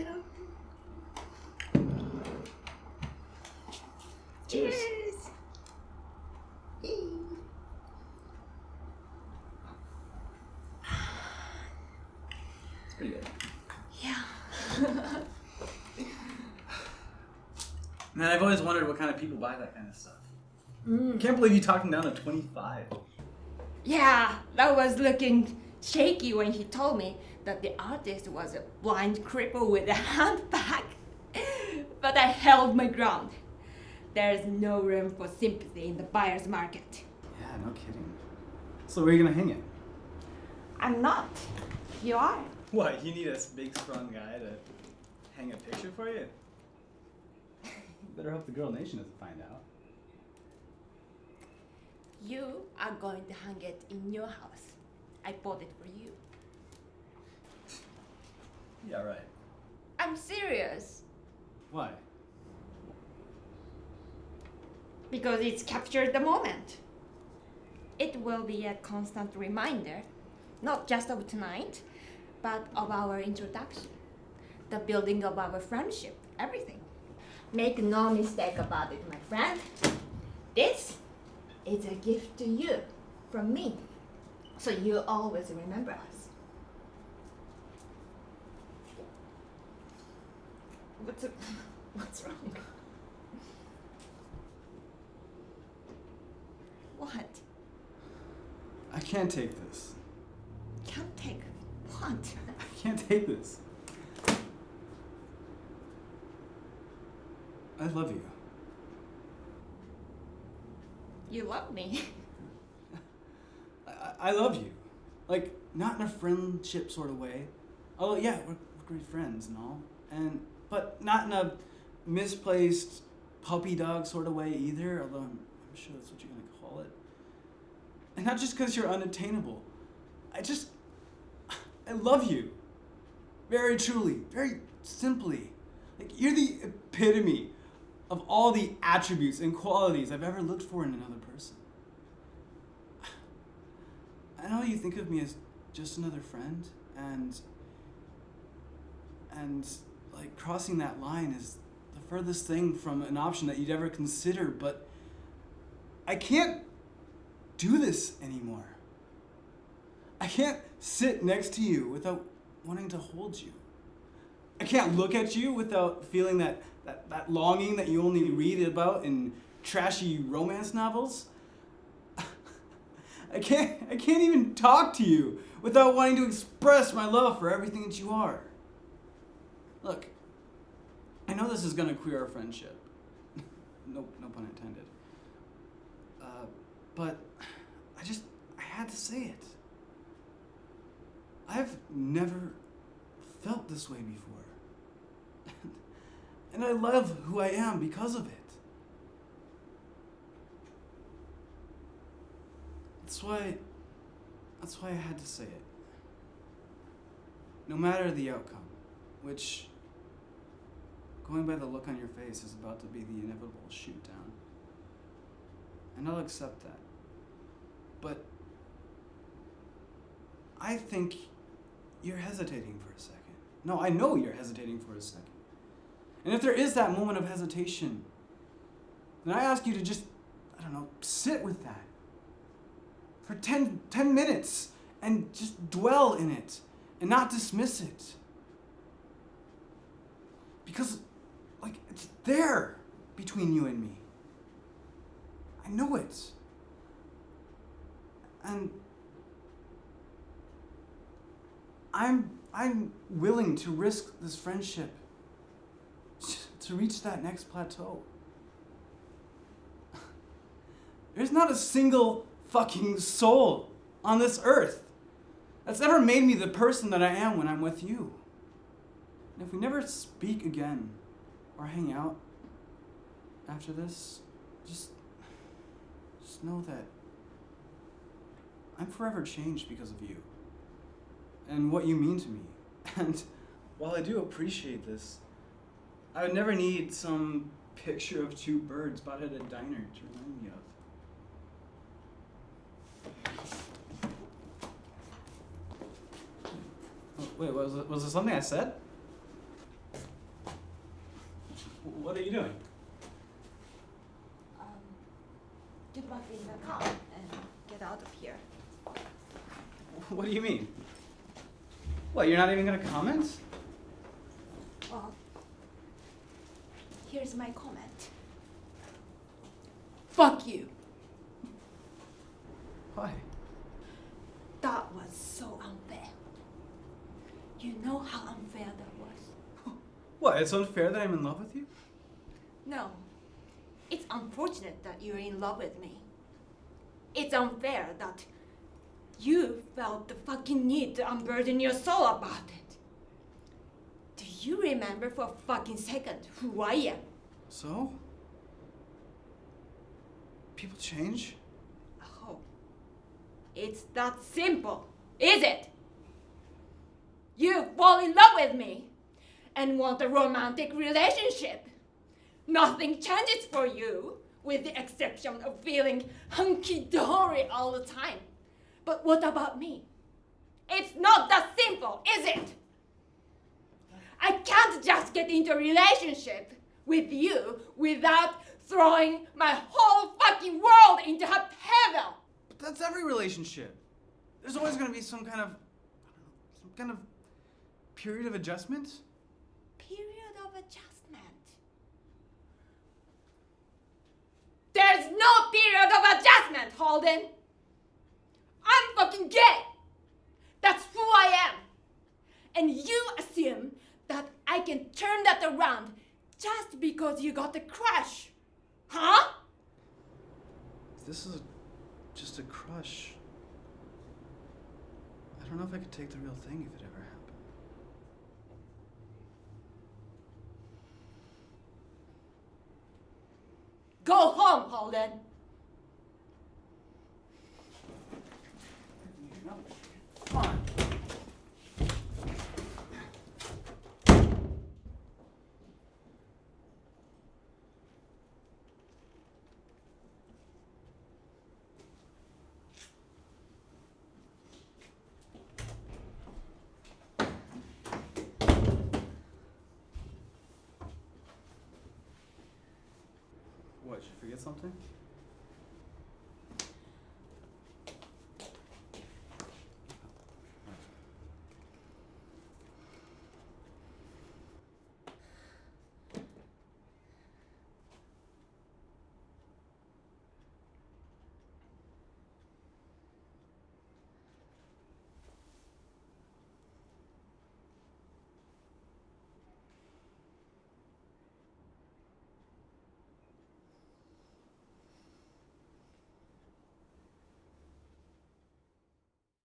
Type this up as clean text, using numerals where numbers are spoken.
down. Cheers. Yay. It's pretty good. Yeah. Man, I've always wondered what kind of people buy that kind of stuff. I can't believe you talked him down to 25. Yeah, that was looking shaky when he told me that the artist was a blind cripple with a handbag. But I held my ground. There's no room for sympathy in the buyer's market. Yeah, no kidding. So where are you gonna hang it? I'm not. You are. What, you need a big strong guy to hang a picture for you? Better hope the girl nation doesn't find out. You are going to hang it in your house. I bought it for you. Yeah, right. I'm serious. Why? Because it's captured the moment. It will be a constant reminder, not just of tonight, but of our introduction, the building of our friendship, everything. Make no mistake about it, my friend. This is a gift to you from me, so you always remember us. What's wrong? What? I can't take this. Can't take what? I can't take this. I love you. You love me. I love you. Like, not in a friendship sort of way. Although, yeah, we're great friends and all. But not in a misplaced puppy dog sort of way either, although I'm sure that's what you're going to call it. And not just because you're unattainable. I love you. Very truly, very simply. Like, you're the epitome of all the attributes and qualities I've ever looked for in another person. I know you think of me as just another friend, and like crossing that line is the furthest thing from an option that you'd ever consider, but I can't do this anymore. I can't sit next to you without wanting to hold you. I can't look at you without feeling that longing that you only read about in trashy romance novels. I can't even talk to you without wanting to express my love for everything that you are. Look, I know this is gonna queer our friendship. No pun intended. But I had to say it. I've never felt this way before. And I love who I am because of it. That's why I had to say it. No matter the outcome, which, going by the look on your face, is about to be the inevitable shoot down. And I'll accept that. But I think you're hesitating for a second. No, I know you're hesitating for a second. And if there is that moment of hesitation, then I ask you to just, sit with that for 10 minutes and just dwell in it and not dismiss it. Because, it's there between you and me. I know it. And I'm willing to risk this friendship to reach that next plateau. There's not a single fucking soul on this earth that's ever made me the person that I am when I'm with you. And if we never speak again or hang out after this, just know that I'm forever changed because of you and what you mean to me. And while I do appreciate this, I would never need some picture of two birds bought at a diner to remind me of. Oh, wait, was there something I said? What are you doing? Get back in the car and get out of here. What do you mean? What, you're not even gonna comment? Well, here's my comment. Fuck you. Why? That was so unfair. You know how unfair that was? What, it's unfair that I'm in love with you? No. It's unfortunate that you're in love with me. It's unfair that you felt the fucking need to unburden your soul about it. Do you remember for a fucking second who I am? So? People change? Oh. It's that simple, is it? You fall in love with me and want a romantic relationship. Nothing changes for you, with the exception of feeling hunky-dory all the time. But what about me? It's not that simple, is it? I can't just get into a relationship with you without throwing my whole fucking world into a peril. But that's every relationship. There's always gonna be some kind of, period of adjustment. Period of adjustment. There's no period of adjustment, Holden. I'm fucking gay. That's who I am. And you assume that I can turn that around just because you got a crush. Huh? This is just a crush. I don't know if I could take the real thing if it ever happened. Go home, Holden. Come on. What, did you forget something?